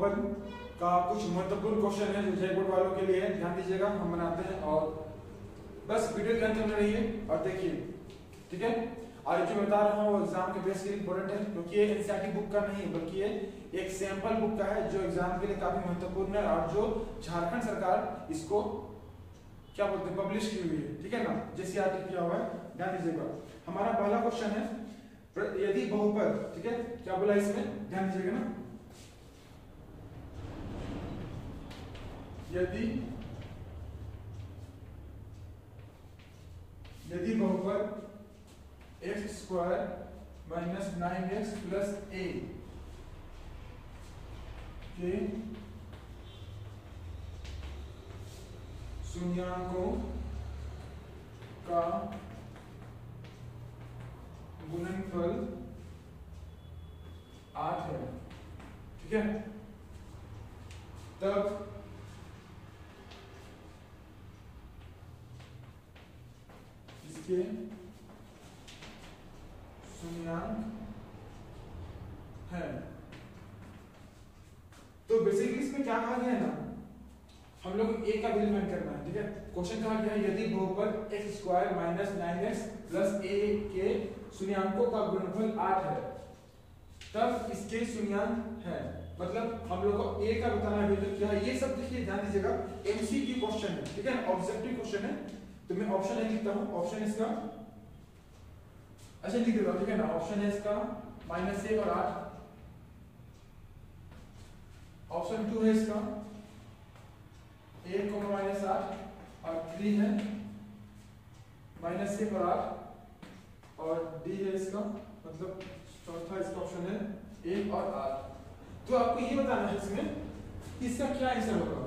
बहुपद का कुछ महत्वपूर्ण क्वेश्चन है जो जय बोर्ड वालों के लिए है, ध्यान दीजिएगा। हम बनाते हैं और बस वीडियो के अंत में रहिए और देखिए, ठीक है। और जो बता रहा हूँ वो एग्जाम के बेस के लिए इंपॉर्टेंट है, क्योंकि ये एनसीईआरटी बुक का नहीं बल्कि ये एक सैंपल बुक का है जो एग्जाम के लिए काफी महत्वपूर्ण है और जो झारखंड सरकार इसको क्या बोलते हैं पब्लिश की हुई है, ठीक है ना, जेसीईआरटी किया हुआ है, ध्यान दीजिएगा। हमारा पहला क्वेश्चन है यदि बहुपद, ठीक है, क्या बोला इसमें, ध्यान दीजिएगा ना। यदि बहुपद x square minus 9x plus a के शून्यांकों का गुणनफल 8 है, ठीक है, तब इसके शून्यांक है। तो बेसिकली इसमें क्या कहा गया है ना, हम लोग a का वैल्यू फाइंड करना है, ठीक है। क्वेश्चन कहा गया है यदि बहुपद x square minus 9x plus a के शून्यांकों का गुणनफल 8 है तब इसके शून्यांक है। मतलब हम लोग को a का बताना है वैल्यू क्या है। ये सब देखिए ध्यान दीजिएगा, एमसीक्यू क्वेश्चन है, ठीक है, ऑब्जेक्टिव क्वेश्चन है। तो मैं ऑप्शन ए लिखता हूं, ऑप्शन इसका अच्छा लिख देता हूं, ठीक है ना। ऑप्शन है इसका -1 और 8। ऑप्शन 2 है इसका 1 -8 और 3 है -1 और 8 और डी है इसका, मतलब चौथा इसका ऑप्शन है 1 और 8। तो आपको ये बताना है इसमें इसका क्या आंसर होगा।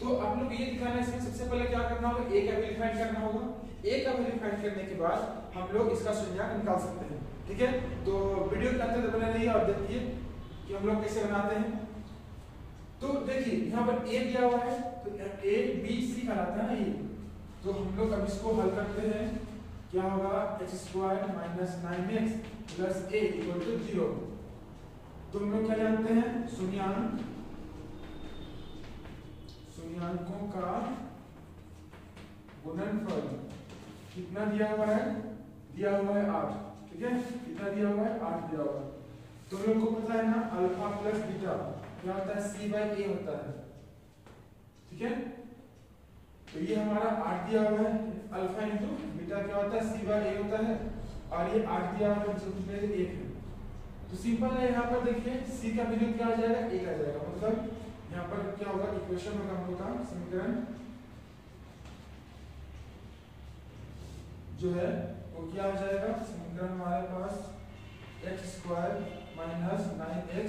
तो आप लोग ये दिखाना है इसमें सबसे पहले क्या करना होगा, a का वैल्यू फाइंड करना होगा। a का वैल्यू फाइंड करने के बाद हम लोग इसका शून्यांक निकाल सकते हैं, ठीक है। तो वीडियो के अंत तक बने रहिए और देखिए कि हम लोग कैसे बनाते हैं। तो देखिए यहाँ पर a दिया हुआ है, तो a b c कहलाता है ना ये। तो हम लोग अब इसको हल करते हैं, क्या होगा x square minus 9x plus a equal to 0। तो हम लोग क्या जानते हैं, शून्यांकों का गुणनफल कितना दिया हुआ है, 8, ठीक है, कितना दिया हुआ है, 8 दिया हुआ है। तो हम लोग को पता है ना अल्फा प्लस बीटा क्या होता है, c/a होता है, ठीक है। तो ये हमारा 8 दिया हुआ है, अल्फा इंटू बीटा क्या होता है, c/a होता है, और ये 8 दिया हुआ है जो कुछ नहीं 1 है। तो सिंपल है, यहाँ पर देखिए c का वैल्यू क्या आ जाएगा, 1 आ जाएगा। मतलब यहाँ पर क्या होगा, इक्वेशन होगा हम लोग का समीकरण जो है वो क्या हो जाएगा, समीकरण हमारे पास x square minus 9x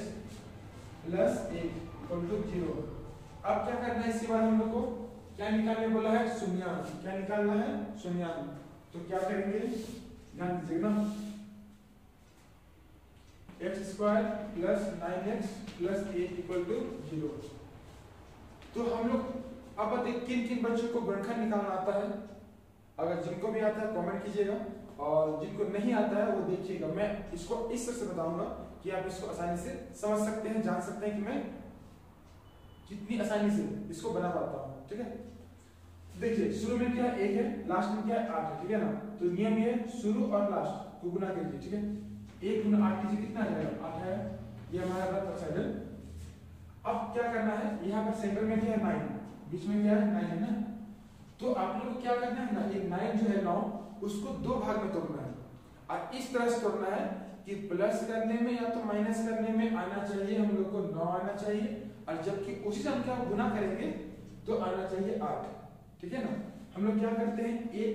plus 1 equal to 0। अब क्या करना है, इसके बाद हम लोग को क्या निकालने बोला है, शून्यांक। क्या निकालना है, शून्यांक। तो क्या करेंगे, ध्यान दीजिएगा ना, x square plus 9x plus 1 equal to 0। तो हम लोग अब बताइए किन किन बच्चों को गुणनखंड निकालना आता है। अगर जिनको भी आता है कमेंट कीजिएगा और जिनको नहीं आता है वो देखिएगा। मैं इसको इस तरह से बताऊंगा कि आप इसको आसानी से समझ सकते हैं, जान सकते हैं कि मैं कितनी आसानी से इसको बना पाता हूँ, ठीक है। देखिए शुरू में क्या 1 है, लास्ट में क्या है 8 है, ठीक है ना। तो नियम ये शुरू और लास्ट को गुना कीजिए, ठीक है। 1 गुना 8 कीजिए, कितना आ जाएगा, 8 है। ये हमारा लेफ्ट साइड है। अब क्या करना है, यहाँ पर सेंटर में क्या है 9, बीच में क्या है 9 है ना। तो आप लोगों को क्या करना है ना, ये 9 जो है 9 उसको 2 भाग में तोड़ना है और इस तरह से तोड़ना है कि प्लस करने में या तो माइनस करने में आना चाहिए हम लोग को 9 आना चाहिए, और जबकि उसी से हम क्या गुना करेंगे तो आना चाहिए 8, ठीक है ना। हम लोग क्या करते हैं 1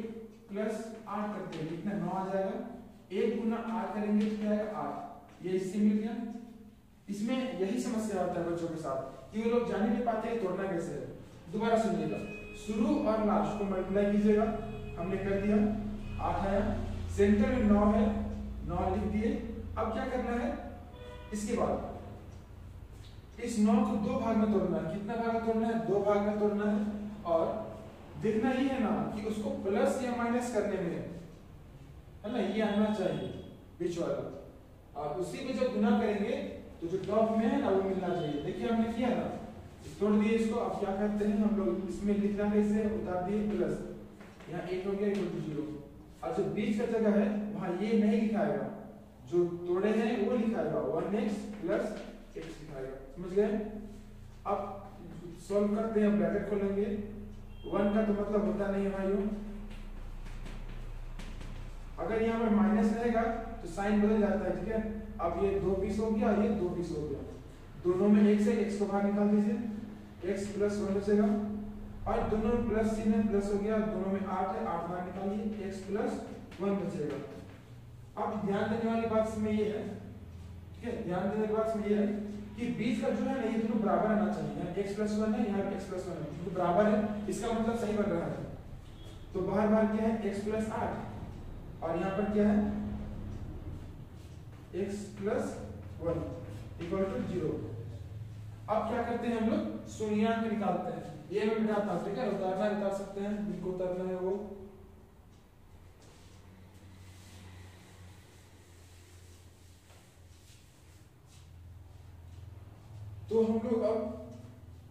प्लस 8 करते हैं, कितना 9 आ जाएगा। 1 गुना 8 करेंगे तो क्या आएगा 8, ये इससे मिल गया। इसमें यही समस्या होता है बच्चों के साथ कि वो लोग जान ही नहीं पाते हैं तोड़ना कैसे है। दोबारा सुनिएगा, शुरू और लास्ट को मल्टीप्लाई कीजिएगा, हमने कर दिया 8 आया, सेंटर में 9 है, 9 लिख दिए। अब क्या करना है, इसके बाद इस 9 को 2 भाग में तोड़ना है। कितना भाग में तोड़ना है, 2 भाग में तोड़ना है। और देखना ये है ना कि उसको प्लस या माइनस करने में है ना ये आना चाहिए बीच वाला, और उसी में जब गुना करेंगे तो जो टॉप में है ना वो मिलना चाहिए। देखिए हमने किया ना, तोड़ दिए इसको। अब क्या करते हैं हम लोग, इसमें लिखना है इसे उतार दिए प्लस, यहाँ 8 हो गया इक्वल टू 0। अब जो बीच का जगह है वहाँ ये नहीं लिखाएगा, जो तोड़े हैं वो लिखाएगा 1x प्लस x लिखाएगा, समझ गए। अब सॉल्व करते हैं, ब्रैकेट खोलेंगे। 1 का तो मतलब होता नहीं है भाइयों, अगर यहाँ पर माइनस रहेगा तो साइन बदल जाता है, ठीक है। अब ये 2 पीस हो गया, ये 2 पीस हो गया, दोनों में 1 से x को बाहर निकाल दीजिए, x प्लस 1 बचेगा, और दोनों में प्लस चिन्ह है, प्लस हो गया, दोनों में 8 है, 8 बाहर निकालिए, x प्लस 1 बचेगा। अब ध्यान देने वाली बात इसमें ये है, ठीक है, ध्यान देने वाली बात इसमें ये है कि बीच का जो है ना ये दोनों बराबर आना चाहिए, यहाँ x प्लस 1 है, यहाँ x प्लस 1 है, तो बराबर है, इसका मतलब सही बन रहा है। तो बाहर बाहर क्या है, x प्लस 8, और यहाँ पर क्या है x प्लस 1 इक्वल टू 0। अब क्या करते हैं हम लोग, शून्यांक निकालते हैं। ये मैं मिटाता हूं, ठीक है, उतारना निकाल सकते हैं, जिनको उतारना है वो। तो हम लोग अब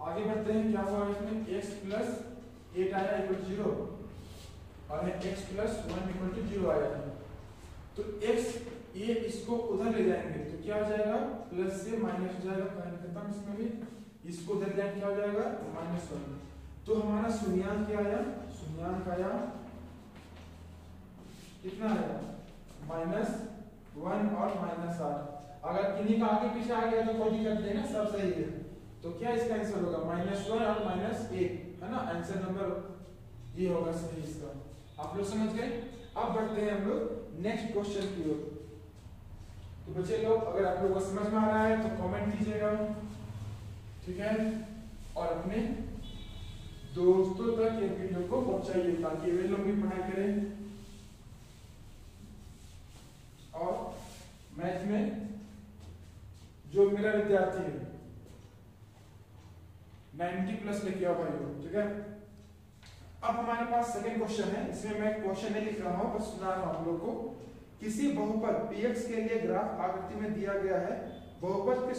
आगे बढ़ते हैं। क्या हुआ इसमें, x प्लस 8 आया इक्वल टू 0, और x प्लस 1 इक्वल टू 0 आया है। तो x ये इसको उधर ले जाएंगे तो क्या हो जाएगा, प्लस से माइनस हो जाएगा, खत्म। इसमें भी इसको उधर जाएंगे क्या हो जाएगा, -1। तो हमारा शून्यांक क्या आया, शून्यांक आया कितना आया, -1 और -8। अगर किन्हीं का आगे पीछे आ गया तो कोई दिक्कत नहीं ना, सब सही है। तो क्या इसका आंसर होगा, -1 और -1, है ना। आंसर नंबर ये होगा सही इसका। आप लोग समझ गए। अब बढ़ते हैं हम लोग नेक्स्ट क्वेश्चन की ओर। तो बच्चे लोग अगर आप लोगों को समझ में आ रहा है तो कमेंट कीजिएगा, ठीक है, और अपने दोस्तों तक ये वीडियो को पहुंचाइए ताकि वे लोग भी पढ़ाई करें। और मैथ में जो मेरा विद्यार्थी है 90+ लेके आओ भाइयों, ठीक है। अब हमारे पास सेकंड क्वेश्चन है, इसमें मैं क्वेश्चन नहीं लिख रहा हूं, बस सुना रहा हूं आप लोग को। किसी बहुपद px के लिए ग्राफ आकृति में दिया गया है, बहुपद के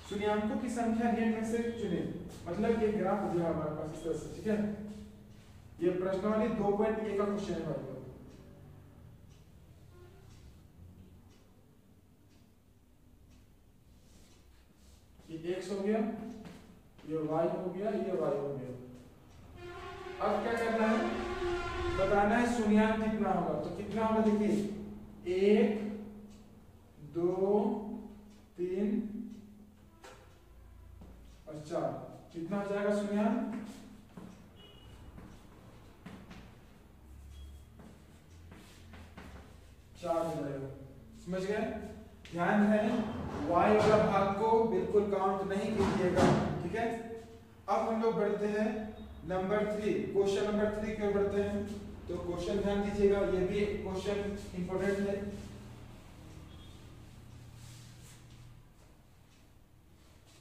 शून्यांकों की संख्या निम्न में से चुने। मतलब ये ग्राफ जो है हमारे पास इस तरह से, ठीक है। ये प्रश्नावली 2.1 का क्वेश्चन है भाइयों। ये x हो गया, ये y हो गया, ये y हो गया। अब क्या करना है, बताना है शून्यांक कितना होगा। तो कितना होगा देखिए, 1 2 3 और 4, कितना हो जाएगा शून्यांक, 4 हो जाएगा, समझ गए। ध्यान रहे y वाला भाग को बिल्कुल काउंट नहीं कीजिएगा, ठीक है। अब हम लोग बढ़ते हैं नंबर 3, क्वेश्चन नंबर 3 की ओर बढ़ते हैं। तो क्वेश्चन ध्यान दीजिएगा, ये भी क्वेश्चन इंपॉर्टेंट है।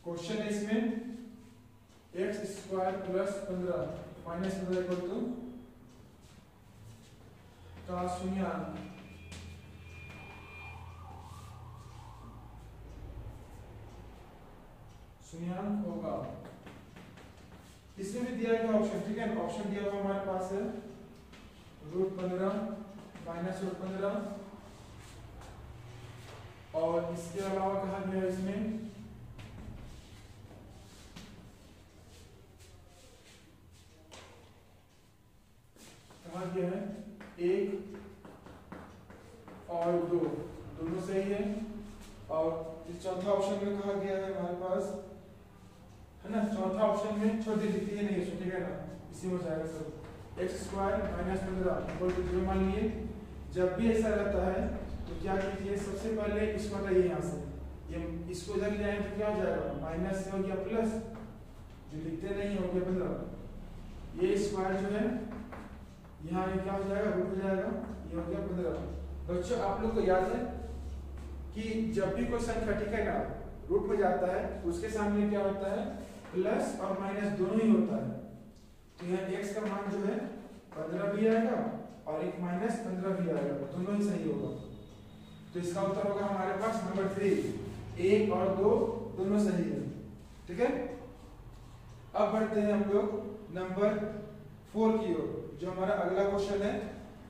क्वेश्चन है इसमें x² plus 15 minus 15 equal to का शून्यांक होगा। इसमें भी दिया गया ऑप्शन, ठीक है, ऑप्शन दिया हुआ हमारे पास है √15 माइनस √15, और इसके अलावा कहा गया इसमें कहा गया है 1 और 2 दोनों सही है। और इस चौथा ऑप्शन में कहा गया है हमारे पास, है ना, चौथा ऑप्शन में छोटी दिखती है नहीं, ठीक है ना, इसी में हो जाएगा सब। x² माइनस 15 इक्वल टू 0 मान लिए। जब भी ऐसा रहता है तो क्या कीजिए, सबसे पहले इसको हटाइए यहाँ से, ये इसको इधर ले आएंगे तो क्या हो जाएगा, माइनस से हो गया प्लस, जो लिखते नहीं हो गया 15। ये स्क्वायर जो है यहाँ ये क्या हो जाएगा, रूट हो जाएगा, ये हो गया 15। बच्चों आप लोग को याद है कि जब भी कोई संख्या, ठीक है ना, रूट में जाता है उसके सामने क्या होता है, प्लस और माइनस दोनों ही होता है। तो यहाँ x का मान जो है 15 भी आएगा और एक -15 भी आएगा, दोनों ही सही होगा। तो इसका उत्तर होगा हमारे पास नंबर 3, 1 और 2 दोनों सही है। ठीक है, अब बढ़ते हैं हम लोग नंबर 4 की ओर, जो हमारा अगला क्वेश्चन है।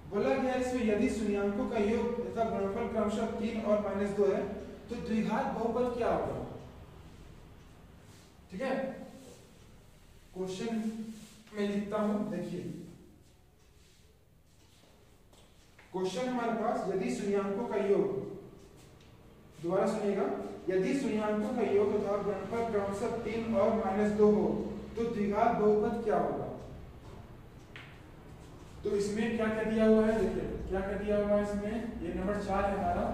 बोला गया है इसमें यदि शून्यांकों का योग तथा गुणनफल क्रमशः 3 और -2 है तो द्विघात बहुपद क्या होगा। ठीक है, क्वेश्चन में लिखता हूं, देखिए क्वेश्चन हमारे पास, यदि शून्यांकों का योग, दोबारा सुनिएगा, यदि शून्यांकों का योग तथा गुणनफल क्रमशः 3 और -2 हो तो द्विघात बहुपद क्या होगा। तो इसमें क्या क्या दिया हुआ है, देखिए क्या क्या दिया हुआ है इसमें। ये नंबर 4 है हमारा,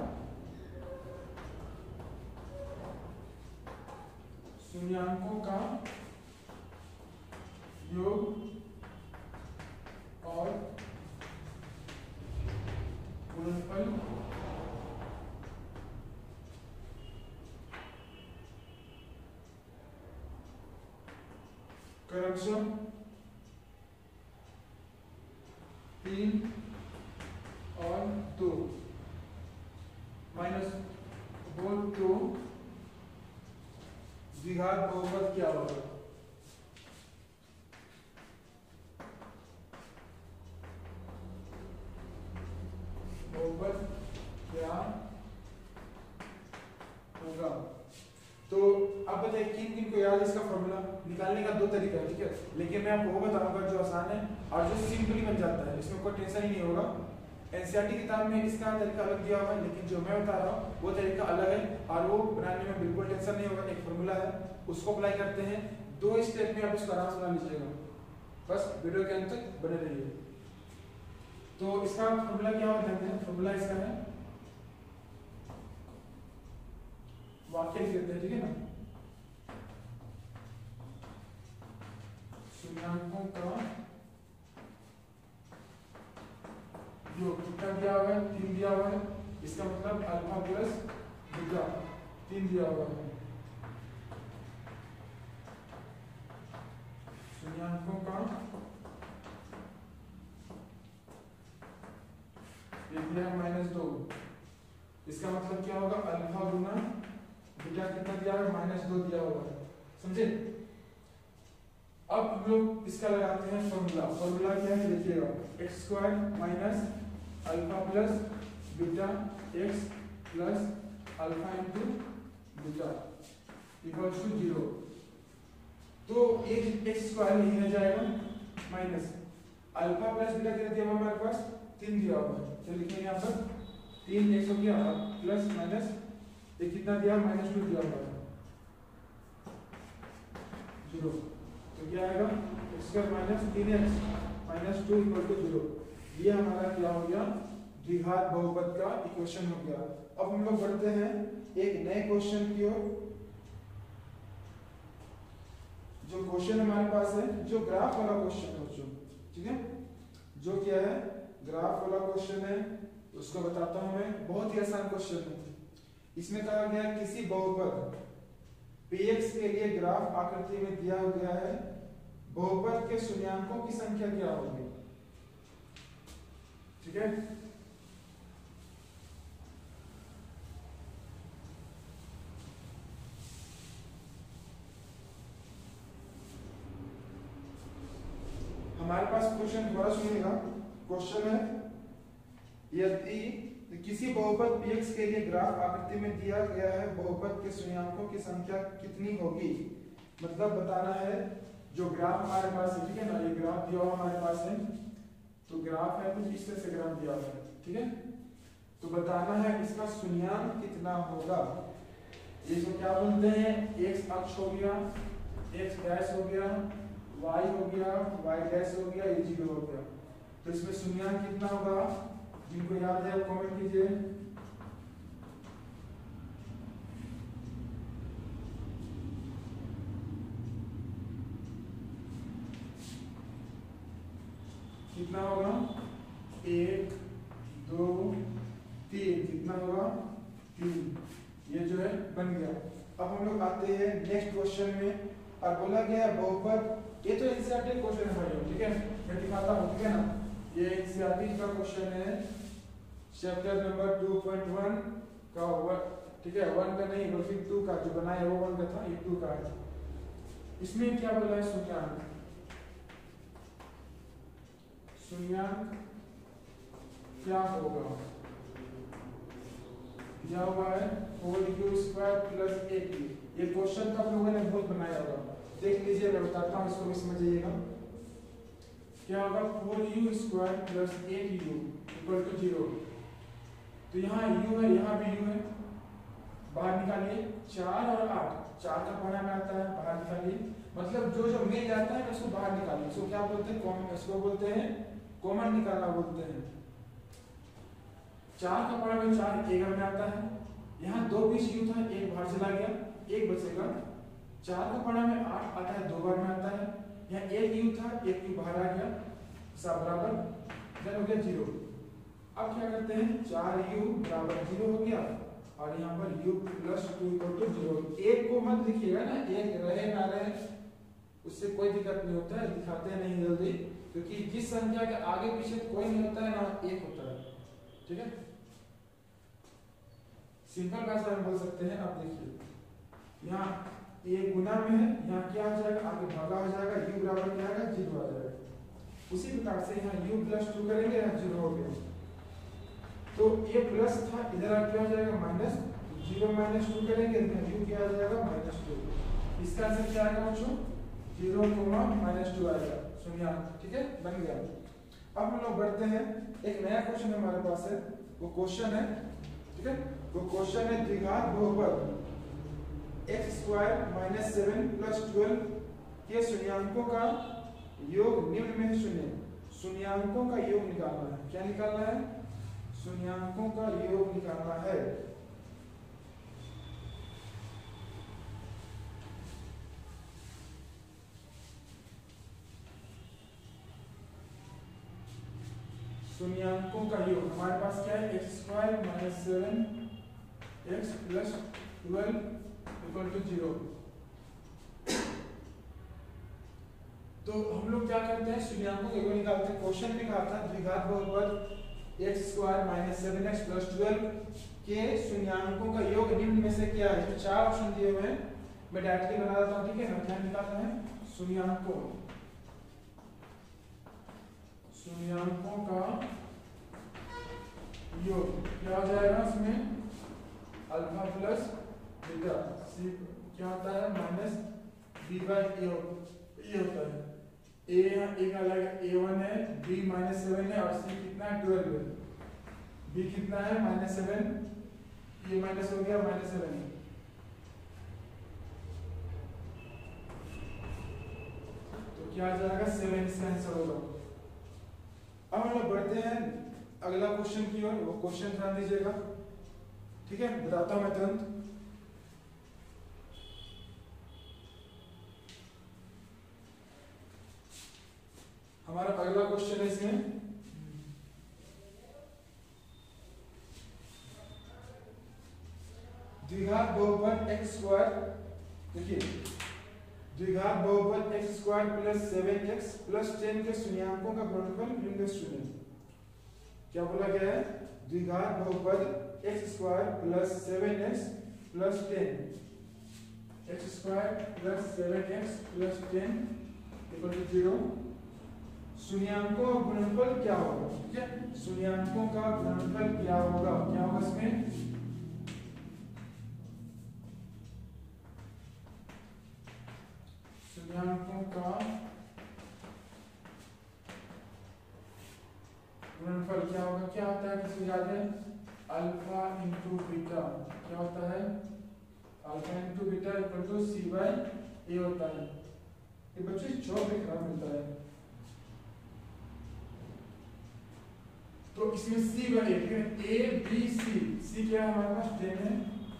शून्यांकों का योग और गुणनफल क्रमशः 3 और 2 -2 द्विघात बहुपद क्या होगा। बहुपद क्या होगा। तो अब बताइए किन को याद, इसका फॉर्मूला निकालने का 2 तरीका है। ठीक है, लेकिन मैं आपको वो बताऊंगा जो आसान है और जो सिंपली बन जाता है, इसमें कोई टेंशन ही नहीं होगा। एनसीईआरटी किताब में इसका तरीका अलग दिया हुआ है, लेकिन जो मैं बता रहा हूँ वो तरीका अलग है और वो बनाने में बिल्कुल टेंशन नहीं होगा। एक फॉर्मूला है, उसको अप्लाई करते हैं, 2 स्टेप में आप इसको आराम से बना लीजिएगा। बस वीडियो के अंत तक बने रहिए। तो इसका फॉर्मूला क्या होता है, फॉर्मूला इसका है, वाक्य लिख देते हैं। ठीक है ना, शून्यांकों का योग कितना दिया हुआ है, 3 दिया हुआ है, इसका मतलब अल्फा प्लस बीटा 3 दिया हुआ है। शून्यांकों का ये दिया है -2, इसका मतलब क्या होगा, अल्फा गुना बीटा कितना दिया है, -2 दिया हुआ है। समझे। अब हम लोग इसका लगाते हैं फॉर्मूला। फॉर्मूला क्या है, देखिएगा, x² minus alpha plus beta x plus alpha into beta equals to 0। तो एक x² यही रह जाएगा, माइनस अल्फा प्लस बीटा कितना दिया हुआ हमारे पास, 3 दिया हुआ है। तो लिखेंगे यहाँ पर 3x हो गया प्लस माइनस ये कितना दिया, -2 दिया हुआ है, 0। तो क्या आएगा, x² minus 3x minus 2 equal to 0। ये हमारा क्या हो गया, द्विघात बहुपद का इक्वेशन हो गया। अब हम लोग बढ़ते हैं एक नए क्वेश्चन की ओर। जो क्वेश्चन हमारे पास है, जो ग्राफ वाला क्वेश्चन है बच्चों। ठीक है, जो क्या है, ग्राफ वाला क्वेश्चन है, उसको बताता हूं मैं। बहुत ही आसान क्वेश्चन है। इसमें कहा गया किसी बहुपद px के लिए ग्राफ आकृति में दिया गया है, बहुपद के शून्यांकों की संख्या क्या होगी। ठीक है, हमारे पास क्वेश्चन दोबारा सुनिएगा। क्वेश्चन है यदि किसी बहुपद px के लिए ग्राफ आकृति में दिया गया है, बहुपद के शून्यांकों की संख्या कितनी होगी। मतलब बताना है जो ग्राफ हमारे पास है। ठीक है ना, ये ग्राफ दिया हुआ हमारे पास है, तो ग्राफ है कुछ इस तरह से ग्राफ दिया हुआ है। ठीक है, तो बताना है इसका शून्यांक कितना होगा। ये जो क्या बोलते हैं, x अक्ष हो गया, x डैश हो गया, y हो गया, y डैश हो गया, ये 0 हो गया। तो इसमें शून्यांक कितना होगा, जिनको याद है कमेंट कीजिए। कितना होगा, 1 2 3, कितना होगा 3। ये जो है बन गया। अब हम लोग आते हैं नेक्स्ट क्वेश्चन में। अब बोला गया बहुपद, ये तो एनसीईआरटी क्वेश्चन है भाइयों। ठीक है, मैं दिखाता हूँ। ठीक है ना, ये एनसीईआरटी का क्वेश्चन है, चैप्टर नंबर 2.1 का होगा। ठीक है, 1 का नहीं बल्कि 2 का, जो बनाया वो 1 का था, ये 2 का है। इसमें क्या बोला है, शून्याङ्क। शून्याङ्क क्या होगा, क्या हुआ है 4u² + 8u। ये क्वेश्चन तो आप लोगों ने बहुत बनाया होगा, देख लीजिए, मैं बताता हूँ, इसको भी समझिएगा। क्या होगा 4u² + 8u = 0। तो यहाँ u है, यहाँ भी u है, बाहर निकालिए 4 और 8, 4 का पढ़ा में आता है, बाहर निकालिए, मतलब जो जो मिल जाता है उसको बाहर निकालिए। इसको क्या बोलते हैं, कॉमन, इसको बोलते हैं कॉमन निकालना बोलते हैं। 4 का पढ़ा में 4 एक में आता है, यहाँ 2 पीस u था, एक बाहर चला गया, एक बचेगा। 4 का पढ़ा में 8 आता है, 2 बार में आता है, यहाँ एक u था, एक u बाहर आ गया, सब बराबर, देन हो गया 0। अब क्या करते हैं, 4u = 0 हो गया, और यहाँ पर u + 2 = 0। एक को मत लिखिएगा ना, एक रहे ना रहे उससे कोई दिक्कत नहीं होता है, दिखाते हैं नहीं जल्दी, क्योंकि जिस संख्या के आगे पीछे कोई नहीं होता है ना एक होता है, ठीक है। सिंपल भाषा में बोल सकते हैं। अब देखिए यहाँ ये गुना में है, यहाँ क्या हो जाएगा, आगे भागा हो जाएगा, u बराबर क्या आएगा, 0 आ जाएगा। उसी प्रकार से यहाँ u + 2 करेंगे, यहाँ 0 हो गया, तो ये प्लस था, इधर आ क्या हो जाएगा माइनस, 0 - 2 करेंगे, u क्या आ जाएगा -2। इसका आंसर क्या आएगा बच्चों, 0, -2 आएगा, शून्याङ्क, ठीक है, बन गया। अब हम लोग बढ़ते हैं, एक नया क्वेश्चन हमारे पास है, वो क्वेश्चन है, ठीक है, वो क्वेश्चन है द्विघात बहुपद x² - 7 + 12 के शून्याङ्कों का योग निम्न में शून्य। शून्याङ्कों का योग निकालना है। क्या निकालना है, शून्याङ्कों का योग निकालना है। शून्याङ्कों का योग हमारे पास क्या है, x² - 7 x + 12 = 0। तो हम लोग क्या करते हैं, शून्याङ्कों का योग निकालते हैं। क्वेश्चन में कहा था द्विघात बहुपद x² - 7x + 12 के शून्याङ्कों का योग निम्न में से क्या है। इसमें 4 ऑप्शन दिए हुए हैं, मैं डायरेक्टली बना देता हूँ, ठीक है ना। क्या निकालना है, शून्याङ्कों का योग क्या हो जाएगा, इसमें अल्फा प्लस बीटा, सी क्या होता है -b/a होता है। a एक अलग a1 है, b -7 है, और c कितना है 12 है, b कितना है -7, ये माइनस हो गया -7। तो क्या आ जाएगा 7, इसका आंसर होगा। अब हम लोग बढ़ते हैं अगला क्वेश्चन की ओर, वो क्वेश्चन ध्यान दीजिएगा, ठीक है, बताता हूं मैं तुरंत। हमारा अगला क्वेश्चन है इसमें द्विघात बहुपद x², देखिए द्विघात बहुपद x² + 7x + 10 के शून्याङ्कों का गुणनफल निम्न में शून्य। क्या बोला गया है, द्विघात बहुपद x² + 7x + 10, x² + 7x + 10 = 0। शून्याङ्कों का गुणनफल क्या होगा, ठीक है, शून्याङ्कों का गुणनफल क्या होगा, क्या होगा इसमें, शून्याङ्कों का गुणनफल क्या होगा, क्या होता है, किसी याद है, अल्फा × बीटा, क्या होता है, अल्फा × बीटा = c/a होता है। ये बच्चे चौक में खराब मिलता है, तो इसमें c/a, a b c क्या है हमारे पास 10 है,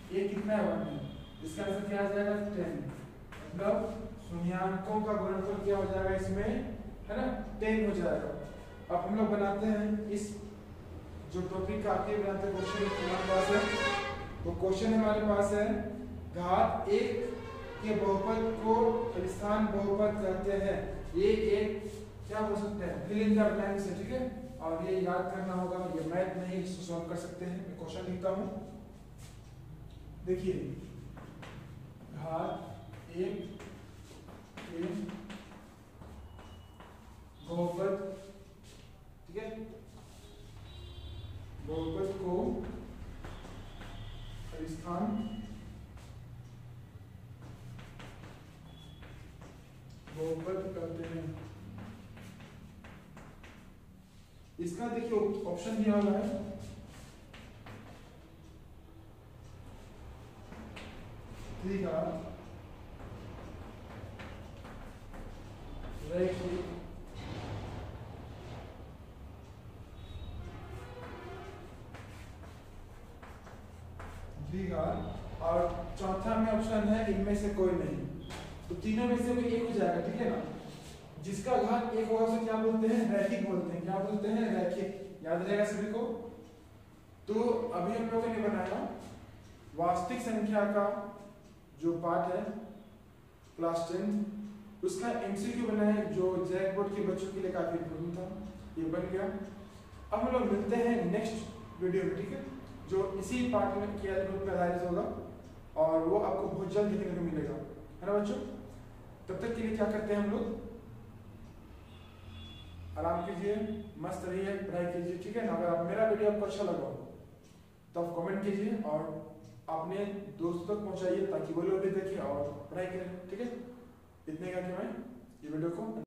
a कितना है 1 है, इसका आंसर क्या आ जाएगा 10। मतलब शून्याङ्कों का गुणनफल क्या हो जाएगा इसमें, है ना, 10 हो जाएगा। अब हम लोग बनाते हैं इस जो टॉपिक का आगे बनाते हैं क्वेश्चन हमारे पास है, वो क्वेश्चन हमारे पास है घात 1 के बहुपद को स्थान बहुपद कहते हैं। ये एक क्या बोल सकते हैं, फिल इन द ब्लैंक्स है, ठीक है, और ये याद करना होगा, ये मैथ नहीं, इसको सॉल्व कर सकते हैं। मैं क्वेश्चन लिखता हूँ, देखिए घात 1 के बहुपद, ठीक है, बहुपद को स्थान बहुपद कहते हैं। इसका देखिए ऑप्शन दिया हुआ है, द्विघात रैखिक द्विघात, और चौथा में ऑप्शन है इनमें से कोई नहीं। तो तीनों में से कोई एक हो जाएगा, ठीक है ना। जिसका घात 1 होगा उसे क्या बोलते हैं, रैखिक बोलते हैं। क्या बोलते हैं, रैखिक। याद रहेगा सभी को। तो अभी हम लोगों ने बनाया वास्तविक संख्या का जो पार्ट है क्लास 10, उसका एमसीक्यू बनाया है जो जैक बोर्ड के बच्चों के लिए काफी इम्पोर्टेंट था। ये बन गया। अब हम लोग मिलते हैं नेक्स्ट वीडियो में, ठीक है, जो इसी पार्ट में किया आधारित होगा और वो आपको बहुत जल्द देखने को मिलेगा, है ना बच्चों। तब तक के लिए क्या करते हैं हम लोग, आराम कीजिए, मस्त रहिए, पढ़ाई कीजिए, ठीक है ना। अगर मेरा वीडियो आपको अच्छा लगा तो आप कमेंट कीजिए और अपने दोस्तों तक पहुंचाइए ताकि वो लोग भी देखें और पढ़ाई करें, ठीक है। इतने का कि मैं ये वीडियो को